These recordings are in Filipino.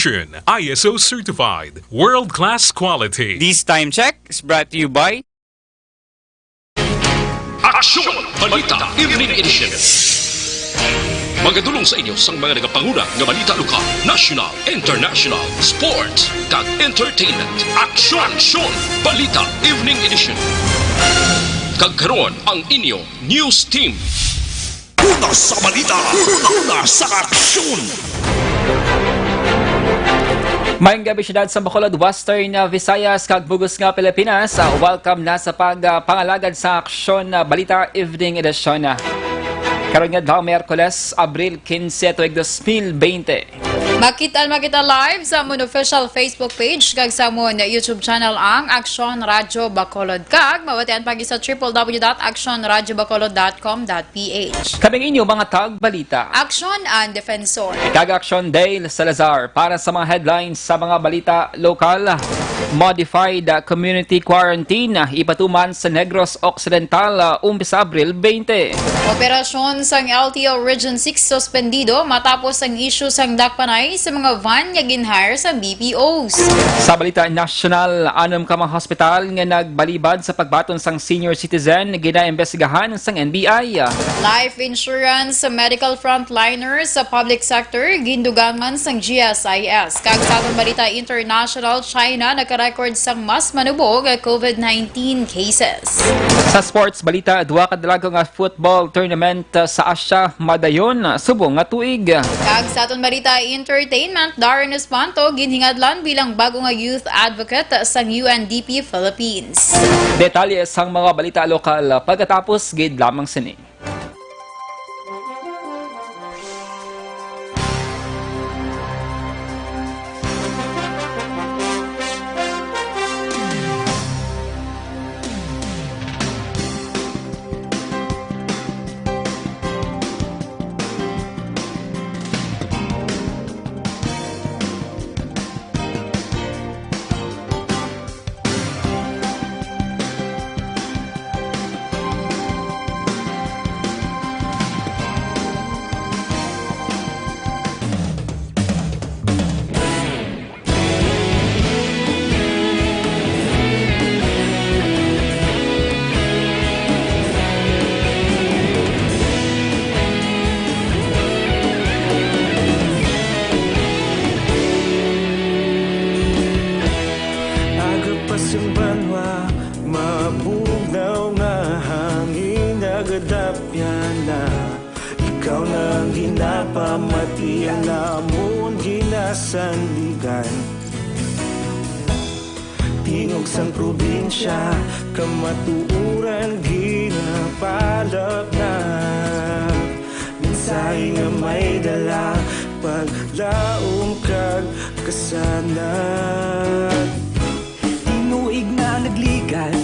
ISO certified, world-class quality. This time check is brought to you by Aksyon! Balita Evening Edition. Magadulong sa inyo sang mga nagapanguna nga balita lokal, national, international, sports, kag entertainment. Aksyon! Balita Evening Edition. Kagkaroon ang inyo news team. Una sa balita, una sa aksyon. Mayong gabi siyudad sa Bacolod, Western Visayas, kag Bugos nga Pilipinas. Welcome na sa pagpangalagad sa Aksyon Balita Evening Edition. Karon nga daw Miyerkules, Abril 15, tuig 2020. Makita live sa amon official Facebook page kag sa amon YouTube channel ang Aksyon Radyo Bacolod, kag mawatian pagi sa www.aksyonradyobacolod.com.ph. Kaming inyo mga tag-balita. Aksyon and Defensor. Kag Aksyon Dale Salazar para sa mga headlines sa mga balita lokal. Modified community quarantine ipatuman sa Negros Occidental umpisa Abril 20. Operasyon sang LTO Region 6 suspendido matapos ang issue sang dakpanay sa mga van nga ginhire sa BPOs. Sa balita national, 6 ka mga hospital nga nagbalibad sa pagbaton sang senior citizen ginaimbestigahan sang NBI. Life insurance sa medical frontliners sa public sector gindugangan sang GSIS. Kag sa atong balita international, China nagka-record sang mas manubog nga COVID-19 cases. Sa sports balita, 2 ka dalaga nga football tournament sa Asia madayon subong nga tuig. Kag sa atong balita entertainment, Darren Espanto ginhingadlan bilang bago nga youth advocate sa UNDP Philippines. Detalye sang mga balita lokal pagkatapos gid lamang sini. Ikaw nang ginapamati ang namon ginasandigan. Tingog sang probinsya, kamatuuran ginapalap na. Minsay nga may dala, paglaom kag kasanag. Tinuig na nagligan,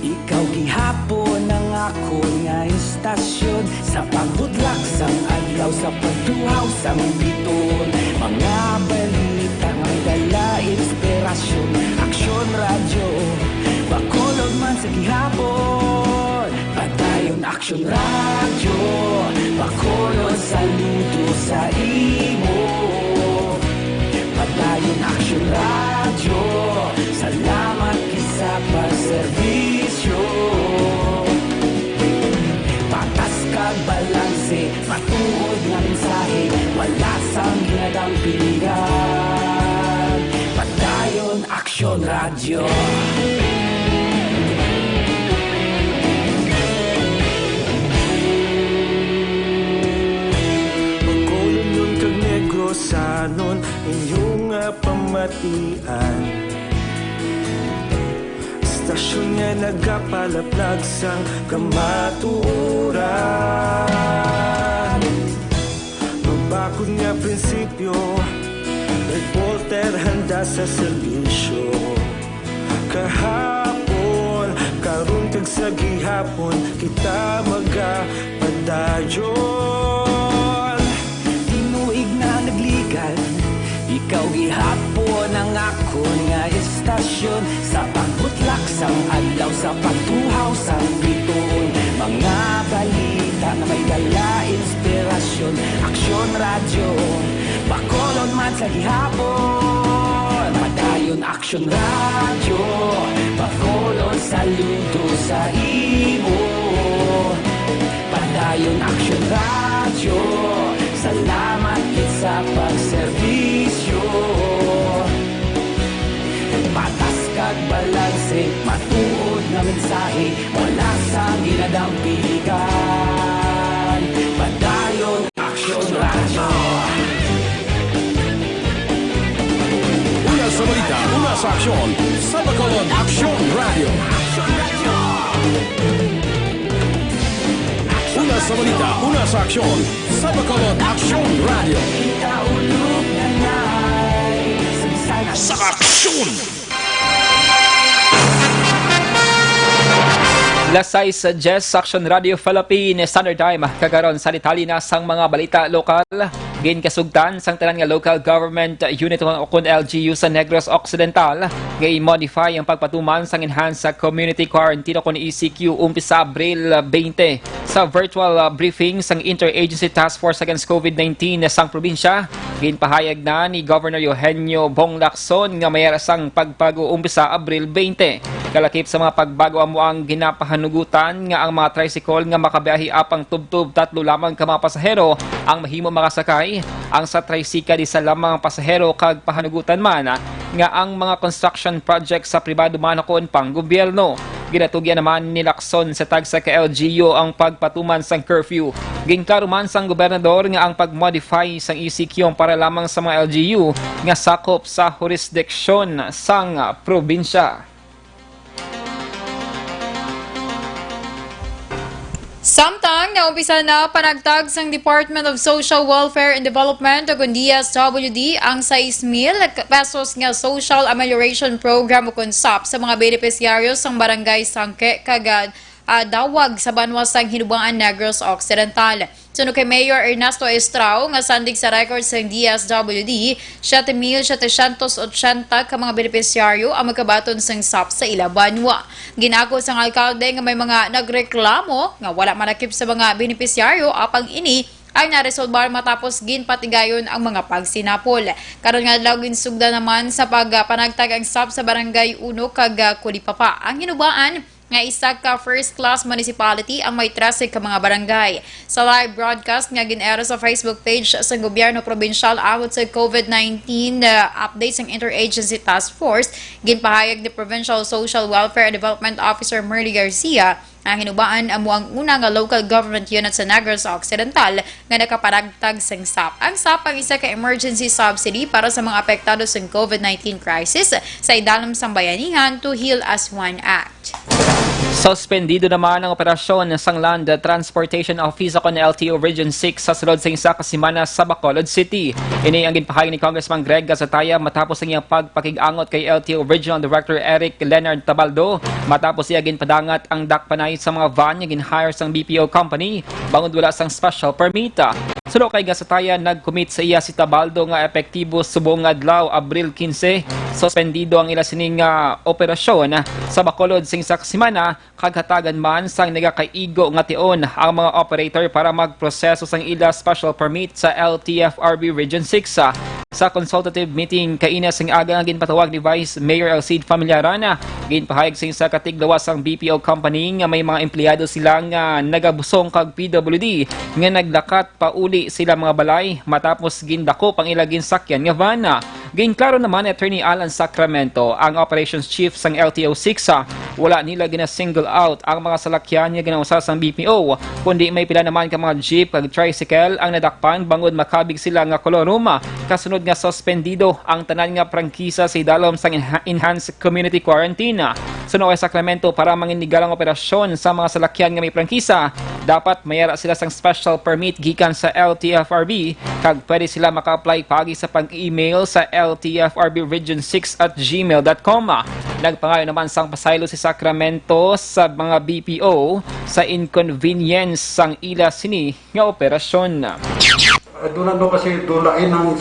ikaw gihapon ang ako nga istasyon. Sa pagbudlak sang adlaw, sa pagtuhaw sang biton. Mga balita may dala inspirasyon. Aksyon Radyo Bacolod man sa gihapon. Patayon Aksyon Radyo Bacolod, saludo sa imo. Patayon Aksyon Radyo, salamat kisa pagserbisyo. Patas kag balanse, matuod nga mensahe, wala sang ginadang pilihan. Patayon Aksyon Radyo. Bacolod nun kag Negros anon inyong pamatian. Stasyon nga nagapalaplag sang kamatuuran. Mabakod nga prinsipyo, reporter handa sa serbisyo. Kahapon, karon kag sa gihapon, kita magapadayon. Tinuig na nagligan, ikaw gihapon ang ako nga istasyon. Sa pagbutlak sang adlaw, sa pagtuhaw sang biton. Mga balita na may dala inspirasyon. Aksyon Radyo Bacolod man sa gihapon. Padayon Aksyon Radio, pakolon saludo sa imo. Padayon Aksyon Radio, salamat kit sa pagserbisyo. Patas kag balanse, matuod na mensahe, wala sa ginadampigan. Padayon Aksyon Radio. Una sa balita, una sa aksyon. Sa Bacolod Aksyon Radio. Una sa balita, una sa aksyon. Sa Bacolod Aksyon Radio. Sa aksyon! Lasay sa Jess Action Radio Philippine Standard Time kagaron sa litali na sang mga balita lokal gin kasugtan sang tanan nga local government unit kon LGU sa Negros Occidental nga i-modify ang pagpatuman sang enhanced community quarantine kon ECQ umpisa Abril 20 sa virtual briefing sang Interagency Task Force Against COVID-19 sang probinsya. Ginpahayag na ni Governor Eugenio Bong Lacson nga mayara sang pagbago umpisa Abril 20. Kalakip sa mga pagbago amo ang ginapahanugutan nga ang mga tricycle nga makabiyahe apang tubtub 3 lamang ka mga pasahero ang mahimo makasakay. Ang sa tricycle isa lamang pasahero kag pahanugutan man nga ang mga construction project sa pribado man kon pang gobyerno. Ginatugyan naman ni Lacson sa tag sa LGU ang pagpatuman sang curfew. Ginklaro man sang gobernador nga ang pagmodify sang ECQ para lamang sa mga LGU nga sakop sa jurisdiksyon sang probinsya. Samtang naumpisa na panagtag sang Department of Social Welfare and Development o DSWD ang 6,000 pesos nga Social Amelioration Program o KONSAP sa mga benepisyaryo sang barangay Sangke kagad dawag sa banwa sang Hinubangan Negros Occidental. Suno kay Mayor Ernesto Estrao nga sandig sa record sa DSWD, 7,780 ka mga benepisyaryo ang magkabaton sang SAP sa ila banwa. Ginako sang alkalde nga may mga nagreklamo nga wala manakip sa mga benepisyaryo apang ini ay naresolbar matapos ginpatigayon ang mga pagsinapol. Karon nga daw ginsugda naman sa pagpanagtag ang SAP sa barangay 1 kag Kulipapa. Ang hinubaan nga isa ka first-class municipality ang may 13 ka mga barangay. Sa live broadcast nga ginero sa Facebook page sa gobyerno probinsyal ahot sa COVID-19 updates ng Interagency Task Force, ginpahayag ni Provincial Social Welfare and Development Officer Merly Garcia ang hinubaan amo ang una nga local government unit sa Negros Occidental nga nakaparagtag sang SAP. Ang SAP ang isa ka emergency subsidy para sa mga apektado sa COVID-19 crisis sa idalam sang bayanihan to Heal as One Act. Suspendido naman ang operasyon sang Land Transportation Office kon LTO Region 6 sa sulod sa isa ka semana sa Bacolod City. Ini ang ginpahayag ni Congressman Greg Gazataya matapos ang iyang pagpakig-angot kay LTO Regional Director Eric Leonard Tabaldo matapos siya ginpadangat ang dakpanay sa mga van nga ginhire sang BPO company bangod wala sang special permit. Sulo kay Gazataya nag-commit sa iya si Tabaldo nga epektibo subong adlaw Abril 15. Suspendido ang ila sining operasyon sa Bacolod sing sa semana kaghatagan man sang nagakaigo nga tion ang mga operator para magproseso sang ila special permit sa LTFRB Region 6. Sa consultative meeting kaina sing aga nga ginpatawag ni Vice Mayor Alcide Familiarana, ginpahayag sing sa katiglawas sang BPO company nga may mga empleyado sila nga nagabusong kag PWD nga naglakat pauli sila mga balay matapos gindakop ang ila ginsakyan nga van. Ginklaro naman ni Attorney Alan Sacramento, ang operations chief sang LTO 6, wala nila gina-single out ang mga salakyan nga ginausa sang BPO, kundi may pila naman ka mga jeep kag tricycle ang nadakpan bangod makabig sila nga kolorum. Kasunod nga suspendido ang tanan nga prangkisa sa idalom sang enhanced community quarantine. Suno kay Sacramento para manginigalang operasyon sa mga salakyan nga may prangkisa, dapat mayara sila sang special permit gikan sa LTFRB kag pwede sila maka-apply pagi sa pag-email sa ltfrbregion6@gmail.com. Nagpangayo naman sang pasaylo si Sacramento sa mga BPO sa inconvenience sang ila sini nga operasyon. Doon na kasi dulain ng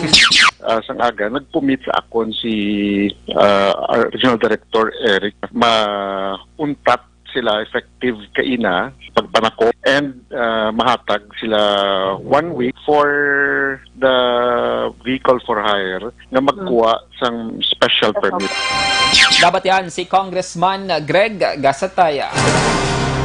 sang aga, nagpumit sa akon si Regional Director Eric. Mauntat sila effective kaina pagpanako and mahatag sila 1 week for the vehicle for hire nga magkuha sang special permit. Dapat yan si Congressman Greg Gasataya.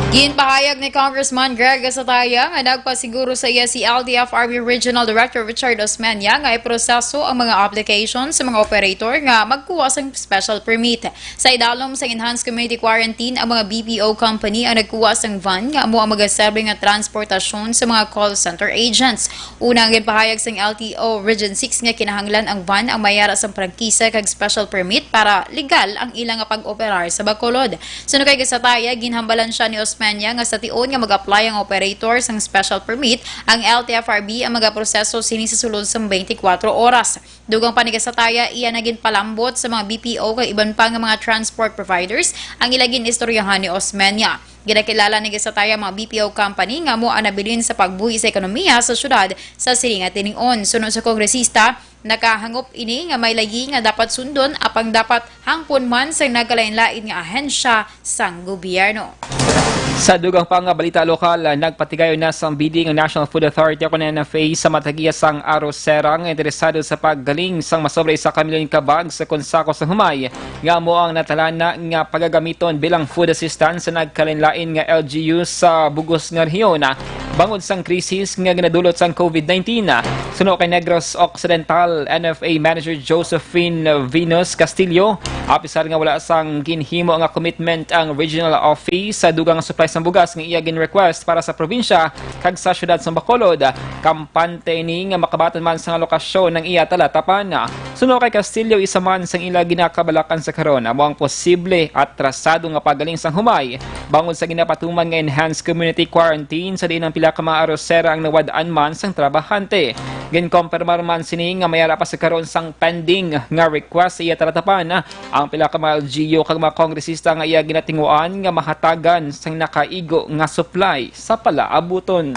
Ginpahayag ni Congressman Greg Gasataya nga nagpasiguro sa iya si LTF Army Regional Director Richard Osmeña nga iproseso ang mga application sa mga operator nga magkuha sang special permit. Sa idalom sa Enhanced Community Quarantine, ang mga BPO company ang nagkuha sang van nga amo ang magaserbe nga transportasyon sa mga call center agents. Unang ginpahayag sang LTO Region 6 nga kinahanglan ang van ang mayara sang prangkisa kag special permit para legal ang ilang nga pag-operar sa Bacolod. Sunod kay Gasataya, ginhambalan siya ni Osmeña nga sa tion nga mag-apply ang operator sang special permit, ang LTFRB ang magaproseso sini sa sulod sa 24 oras. Dugang pa ni Gasataya, iya naging palambot sa mga BPO kag iban pa nga mga transport providers ang ilagin istoryahan ni Osmeña. Ginakilala ni Gasataya mga BPO company nga mo ang nabilin sa pagbuhi sa ekonomiya sa syudad sa silinga tining-on. Sunod sa kongresista, nakahangop ini nga may lagi nga dapat sundon apang dapat hangpon man sa nagkalain-lain nga ahensya sang gobyerno. Sa dugang pang balita lokal, nagpatigayo na sa bidding ang National Food Authority o NFA sa matagiya sang Arosera nga interesado sa paggaling sang masobra sa kamilyon kabag sa konsako sa humay nga mo ang natalana nga pagagamiton bilang food assistance sa nagkalinlain nga LGU sa bugos nga rehiyon bangod sang krisis nga ginadulot sang COVID-19. Suno kay Negros Occidental NFA Manager Josephine Venus Castillo, apisar nga wala sang ginhimo nga commitment ang regional office sa dugang supply sang bugas nga iya gin-request para sa probinsya kag sa syudad sa Bacolod. Kampante ni nga makabatan man sa lokasyon ng iya talatapan. Suno kay Castillo, isa man sang ila ginakabalakan sa karon amo ang posible at trasado nga pagaling sang humay bangod sa ginapatuman nga enhanced community quarantine sa diin ang pila ka mga arosera ang nawad-an man sang trabahante. Ginkompirmar man sini nga mayara pa sa karon sang pending nga request sa iya talatapan ang pila ka mga LGU kag mga kongresista nga iya ginatinguan nga mahatagan sang nakaigo nga supply sa palaabuton.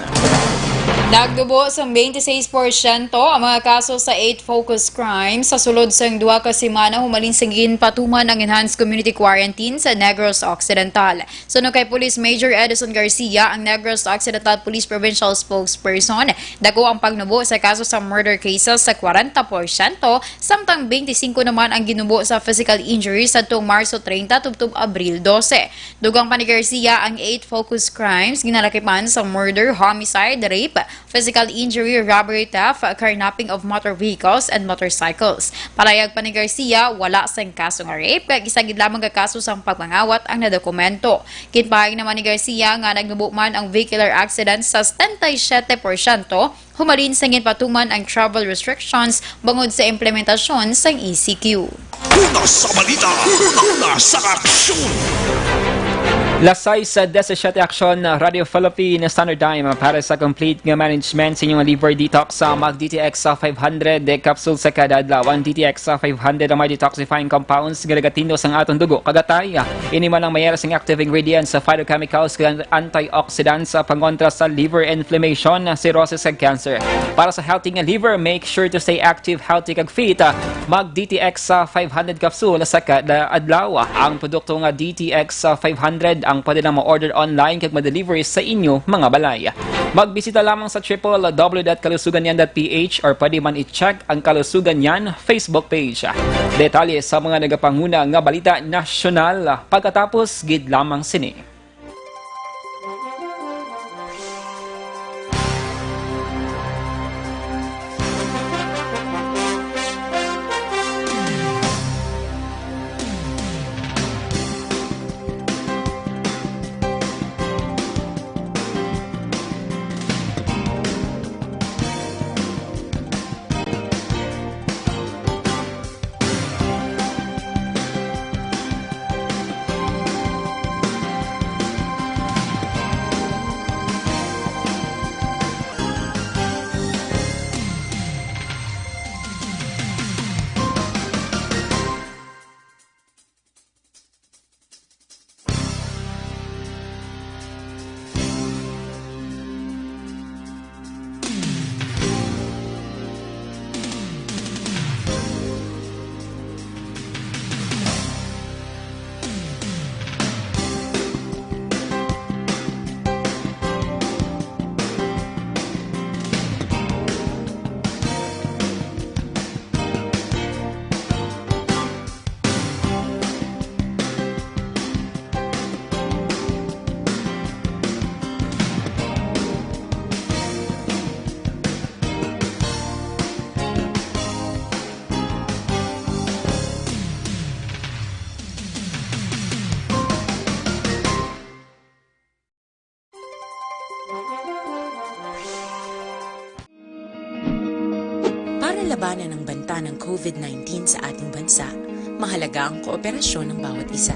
Nagdubo sa 26% ang mga kaso sa 8 focus crimes sa sulod sang 2 ka semana humalin sa ginpatuman ang enhanced community quarantine sa Negros Occidental. Suno kay Police Major Edison Garcia, ang Negros Occidental Police Provincial Spokesperson, dako ang pagnubo sa kaso sa murder cases sa 40%, samtang 25 naman ang ginubo sa physical injuries sa tuong Marso 30 tubtob Abril 12. Dugang pa ni Garcia, ang 8 focus crimes ginalakipan sa murder, homicide, rape, physical injury, robbery, theft, carnapping of motor vehicles and motorcycles. Palayag pa ni Garcia, wala sang kaso nga rape, kag isagid lamang ka kaso sang pagmangawat ang nadokumento. Kinpahayag naman ni Garcia nga nagnubo man ang vehicular accidents sa 77%, humalin sa ginpatuman ang travel restrictions bangod sa implementasyon sang ECQ. Una sa balita, una sa aksyon. Lasay sa 17 Aksyon Radio Philippine Standard Time para sa complete nga management sa inyong liver detox sa mag-DTX 500 capsule sa kada adlaw. Ang DTX 500 ang may detoxifying compounds nga nagatindo sang atong dugo kagatay. Ini man ang mayara sang active ingredients sa phytochemicals kag antioxidants sa pangontra sa liver inflammation, cirrhosis ug cancer. Para sa healthy nga liver, make sure to stay active, healthy kag fit. Mag-DTX 500 capsule sa kada adlaw. Ang produkto nga DTX 500 ang pwede na ma-order online kag ma-deliver sa inyo mga balay. Magbisita lamang sa www.kalusuganyan.ph or pwede man i-check ang Kalusugan Yan Facebook page. Detalye sa mga nagapanguna nga balita nasyonal pagkatapos gid lamang sini. labanan ng banta ng COVID-19 sa ating bansa, mahalaga ang kooperasyon ng bawat isa.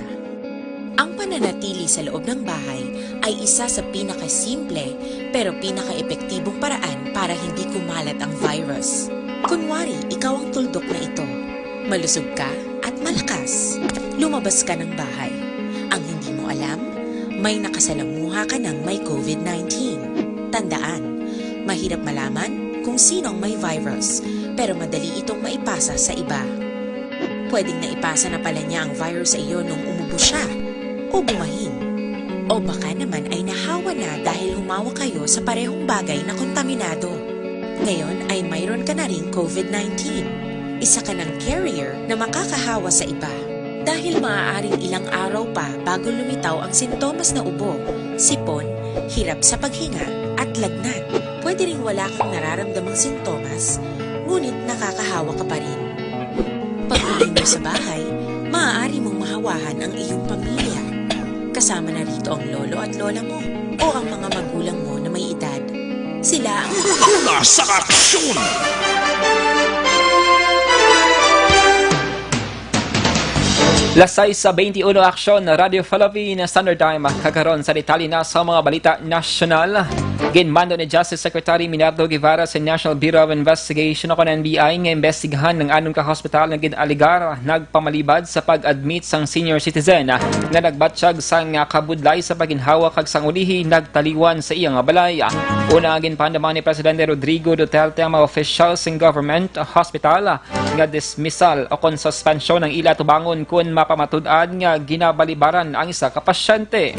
Ang pananatili sa loob ng bahay ay isa sa pinakasimple pero pinaka-epektibong paraan para hindi kumalat ang virus. Kunwari, ikaw ang tuldok na ito. Malusog ka at malakas. Lumabas ka ng bahay. Ang hindi mo alam, may nakasalamuha ka ng may COVID-19. Tandaan, mahirap malaman kung sino ang may virus, pero madali itong maipasa sa iba. Pwedeng naipasa na pala niya ang virus sa iyo nung umubo siya, o bumahin. O baka naman ay nahawa na dahil humawa kayo sa parehong bagay na kontaminado. Ngayon ay mayroon ka na ring COVID-19. Isa ka ng carrier na makakahawa sa iba. Dahil maaaring ilang araw pa bago lumitaw ang sintomas na ubo, sipon, hirap sa paghinga at lagnat. Pwede ring wala kang nararamdamang sintomas, ngunit nakakahawa ka pa rin. Pag-uwi mo sa bahay, maaari mong mahawahan ang iyong pamilya. Kasama na rito ang lolo at lola mo o ang mga magulang mo na may edad. Sila ang Una sa aksyon! Lasay sa 21 Aksyon Radio Philippine Standard Time kakaroon sa detalye na sa mga balita nasyonal. Ginmando ni Justice Secretary Minardo Guevara sa National Bureau of Investigation o NBI nga imbestigahan ng anong ka-hospital na ginaligar nagpamalibad sa pag-admit sang senior citizen na nagbatsyag sang kabudlay sa paginhawa kag sang ulihi nagtaliwan sa iyang balay. Una ginpandaman ni Presidente Rodrigo Duterte ang mga officials ng government hospital nga dismissal o kon suspensyon ng ila tubangon kun mapamatud-an nga ginabalibaran ang isa ka pasyente.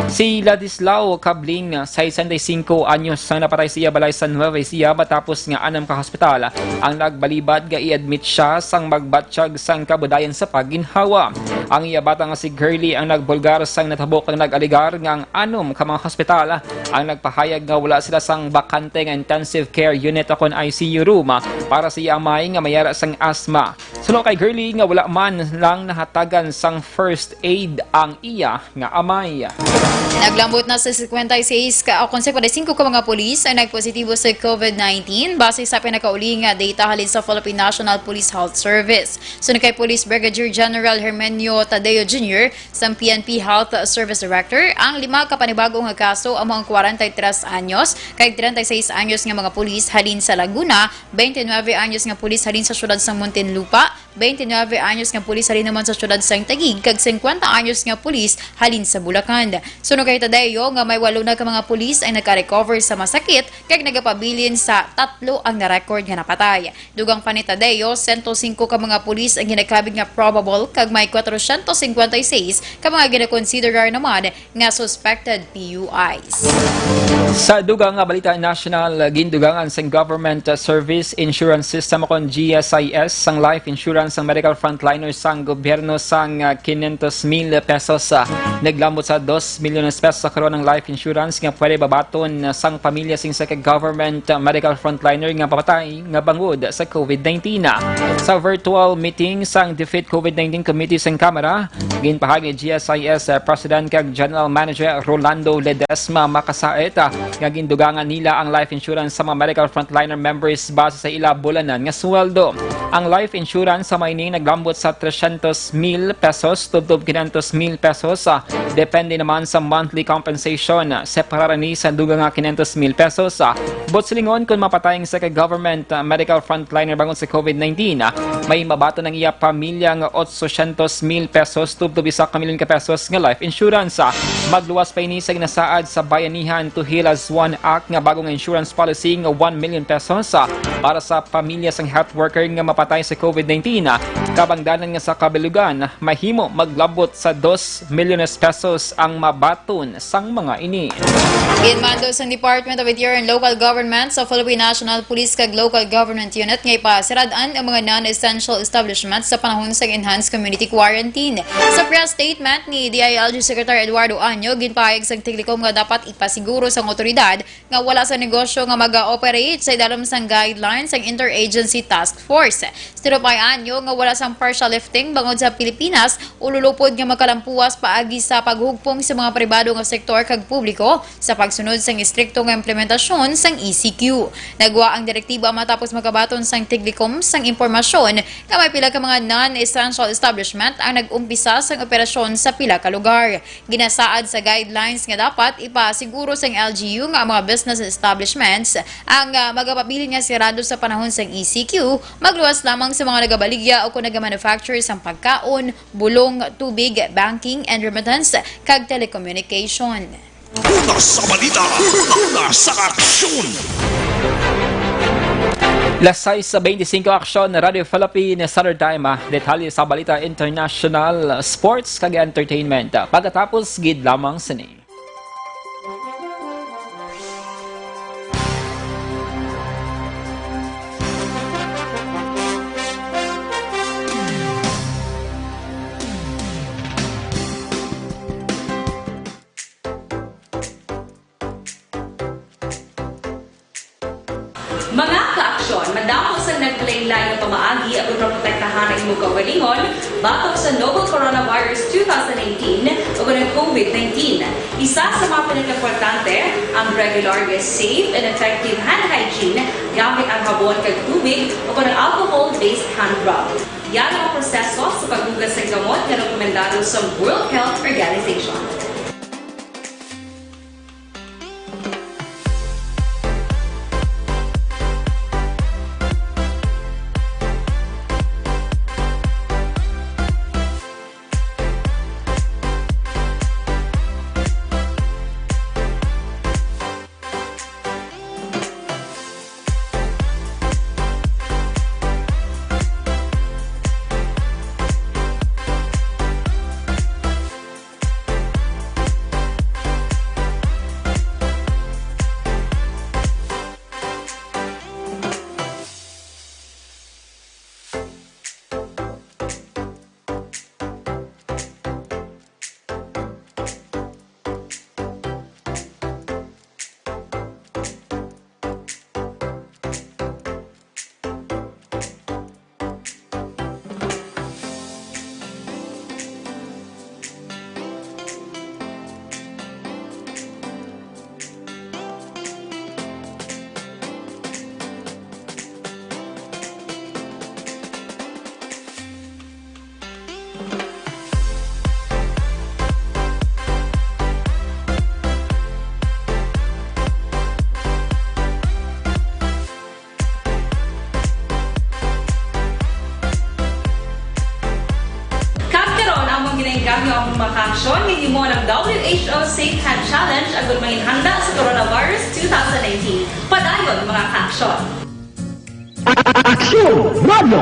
Si Ladislao Cabling, 65 anyos ang napatay siya balay sa Nueva Ecija matapos nga anam ka hospital. Ang nagbalibad nga i-admit siya sang magbatsyag sang kabudayan sa paginhawa. Ang iya bata nga si Girlie ang nagbulgar sang natabok ang nag-aligar nga ang anom ka mga hospital ang nagpahayag nga wala sila sang bakante nga intensive care unit o kon ICU room para sa iya amay nga mayara sang asthma. Sulong kay Girlie nga wala man lang nahatagan sang first aid ang iya nga amay. Naglambot na sa 56 ka 55 ka mga pulis ay nagpositibo sa COVID-19 base sa pinakauling nga data halin sa Philippine National Police Health Service. Sunod kay Police Brigadier General Hermenio Tadeo Jr. sa PNP Health Service Director, ang 5 ka panibagong nga kaso ang mga 43 anyos kay 36 anyos nga mga pulis halin sa Laguna, 29 anyos nga pulis halin sa syudad sa Muntinlupa, 29 anyos nga pulis halin naman sa syudad sa Taguig, kag 50 anyos nga pulis halin sa Bulacan. Sunod kay Tadeo nga may 8 na ka mga pulis ay nagka-recover sa masakit kag nagapabilin sa 3 ang na-record nga napatay. Dugang pa ni Tadeo, 105 ka mga pulis ang ginakabig nga probable kag may 456 ka mga ginakonsiderar naman nga suspected PUIs. Sa dugang nga balita national, gindugangan sa Government Service Insurance System o kon GSIS sang life insurance sang medical frontliners sang gobyerno sang 500,000 pesos. Naglambot sa 2 milyon pesos sa karon ng life insurance nga pwede babaton sang pamilya sing sa government medical frontliner nga papatay nga bangod sa COVID-19. Sa virtual meeting sang Defeat COVID-19 Committee sang Kamara, ginpahagi ni GSIS President kag General Manager Rolando Ledesma makasait nga gindugangan nila ang life insurance sa mga medical frontliner members base sa ila bulanan nga sweldo. Ang life insurance sa mining naglambot sa 300,000 pesos tubtob 500,000 pesos depende naman sa monthly compensation. Separara ni sa dugang nga 500,000 pesos. Botsilingon kung mapatayang sa government medical frontliner bangon sa COVID-19, may mabato ng iya pamilya nga 800,000 pesos tubtob 1 milyon ka pesos nga life insurance. Magluwas pa ini sa ginasaad sa Bayanihan to Heal as One Act nga bagong insurance policy nga 1 million pesos para sa pamilya sang health worker nga mapatay sa COVID-19. Kabangdanan nga sa kabilugan, mahimo maglabot sa 2 milyon pesos ang mabaton sang mga ini. Ginmando sa Department of Interior and Local Government sa Philippine National Police kag Local Government Unit nga ipasiradaan ang mga non-essential establishments sa panahon sa enhanced community quarantine. Sa press statement ni DILG Secretary Eduardo Año, ginpahayag sa Tiglikom nga dapat ipasiguro sa otoridad nga wala sa negosyo nga mag-operate sa idalam sang guidelines ng Interagency Task Force. Stinupay Año nga wala sang partial lifting bangod sa Pilipinas, ululupod nga makalampuas paagi sa paghugpong sa mga pribado nga sektor kag publiko sa pagsunod sang istrikto nga implementasyon sang ECQ. Nagwa ang direktiba matapos makabaton sang tiglikom sang impormasyon nga may pila ka mga non-essential establishment ang nag-umpisa sang operasyon sa pila ka lugar. Ginasaad sa guidelines nga dapat ipasiguro sang LGU nga mga business establishments ang magapabilin nga sirado sa panahon sang ECQ, magluwas lamang sa mga nagabaligya o kung nagamanufacture sang pagkaon, bulong, tubig, banking and remittance kag telecommunication. Una sa balita, una sa aksyon. Lasay sa 25 Aksyon na Radio Philippine Saturday Time, detalye sa Balita International Sports kag Entertainment. Pagkatapos gid lamang sini. Mga ka-aksyon, madamos ang nagpalaylay ng pamaagi at protektahan ang imong kaugalingon batok sa novel coronavirus 2018 o ng COVID-19. Isa sa mga pinaka-importante ang regular, safe, and effective hand hygiene gamit ang habon kag tubig o ng alcohol-based hand rub. Yan ang proseso sa paghugas ng gamot na rekomendado sa World Health Organization. Gamit ang mga aksyon ng imo ng WHO Safe Hand Challenge ang gulmangin handa sa coronavirus 2019. Padayon mga aksyon. Aksyon! Radio!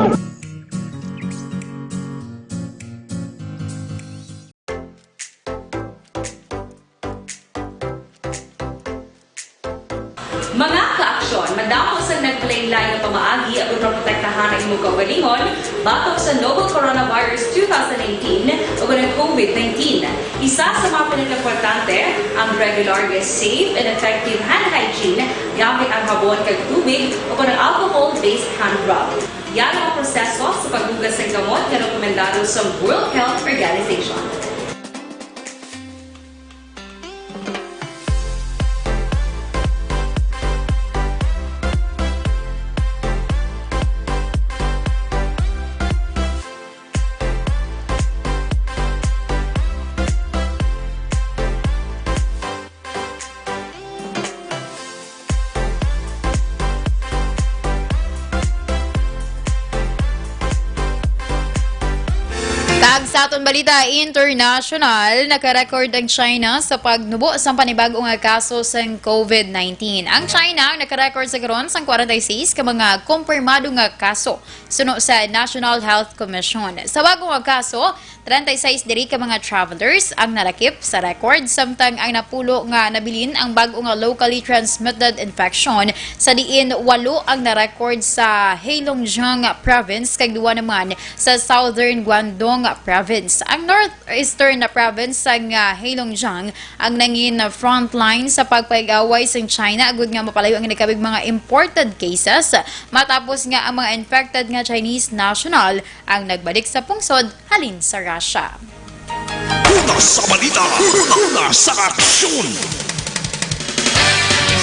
Mga ka-aksyon, madamos ang nagpalaylay ng pamaagi at protektahan ang imong kaugalingon batok sa novel coronavirus 2018 o ng COVID-19. Isa sa mga pinaka-importante ang regular, safe, and effective hand hygiene gamit ang habon kag tubig o ng alcohol-based hand rub. Yan ang proseso sa paghugas ng gamot na rekomendado sa World Health Organization. Tag sa aton balita international, nakarecord ang China sa pagnubo sa panibagong kaso sa COVID-19. Ang China ang nakarecord sa karon sa 46 ka mga kumpirmado nga kaso suno sa National Health Commission. Sa bagong kaso, 36 diri ka mga travelers ang narakip sa record samtang ang napulo nga nabilin ang bag-o nga locally transmitted infection sa diin 8 ang narecord sa Heilongjiang province kag 2 naman sa Southern Guangdong province. Ang northeastern na province sang Heilongjiang ang nangin frontline sa pagpag-away sa China agud nga mapalayo ang nakabig mga imported cases matapos nga ang mga infected nga Chinese national ang nagbalik sa pungsod halin sa Russia. Una sa balita, una sa aksyon.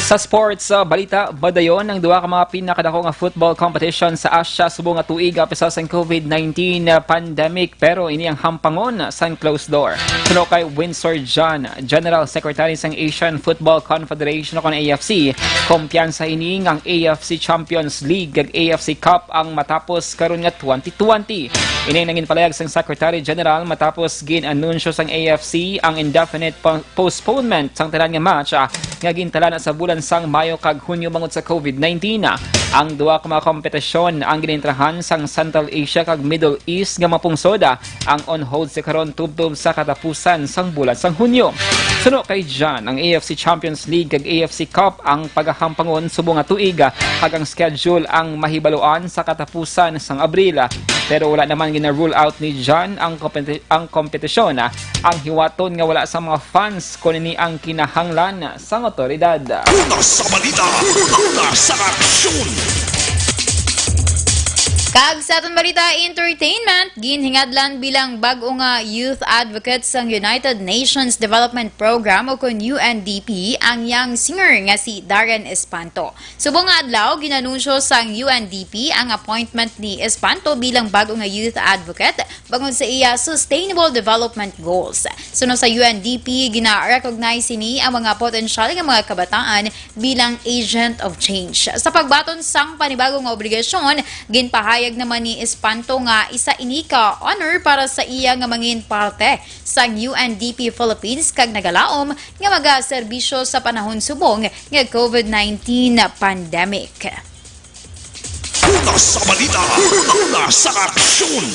Sa sports balita, badayon ang duwa ka mga pinakadako nga football competition sa Asia subong nga tuig apisa sa COVID-19 pandemic pero ini ang hampangon sa closed door. Suno kay Windsor John, General Secretary sang Asian Football Confederation o AFC, kumpiyansa ini ang AFC Champions League ug AFC Cup ang matapos karon nga 2020. Ini nangin palayag sang Secretary General matapos gin-anunsyo sang AFC ang indefinite postponement sang tanan nga match nga gintala na sa bulan sang Mayo kag Hunyo bangod sa COVID-19. Ang duwa ka mga kompetisyon ang ginintrahan sang Central Asia kag Middle East nga mapungsod ang on hold sa karon tubtob sa katapusan sang bulan sang Hunyo. Suno kay John, ang AFC Champions League kag AFC Cup ang pagahampangon subong nga tuig kag ang schedule ang mahibaluan sa katapusan sang Abril. Pero wala naman gina-rule out ni John ang kompetisyon. Ang hiwaton nga wala sa mga fans kunin ni ang kinahanglan sang otoridad. Una sa balita, una sa aksyon. Kag sa atong balita entertainment, ginhingadlan bilang bag-o nga youth advocate sang United Nations Development Program o kun UNDP ang young singer nga si Darren Espanto. Subong nga adlaw ginanunsyo sang UNDP ang appointment ni Espanto bilang bag-o nga youth advocate bangod sa iya Sustainable Development Goals. Suno sa UNDP, gina-recognize ini ang mga potensyal nga mga kabataan bilang agent of change. Sa pagbaton sang panibagong nga obligasyon, ginpahayag naman ni Espanto nga isa ini ka honor para sa iya nga mangin parte sa UNDP Philippines kag nagalaom nga magaserbisyo sa panahon subong nga COVID-19 pandemic. Una sa balita, una sa aksyon.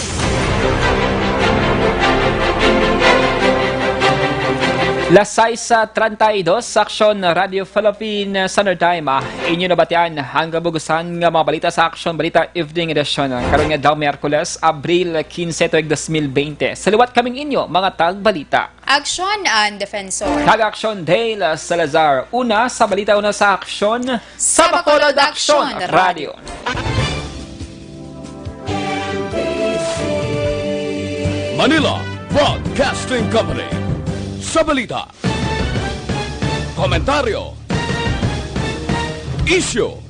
Lasay sa 32 sa Aksyon Radio Philippine Standard Time. Inyo nabatian hanggang bugusan nga mga balita sa Aksyon Balita Evening Edition. Karon nga daw Miyerkules, Abril 15, 2020. Saliwat kaming inyo mga tagbalita. Aksyon and Defensor. Tag-Aksyon Dale Salazar. Una sa balita, una sa Aksyon sa Bacolod Aksyon Radio. Manila Broadcasting Company. Sa balita, komentaryo, isyu,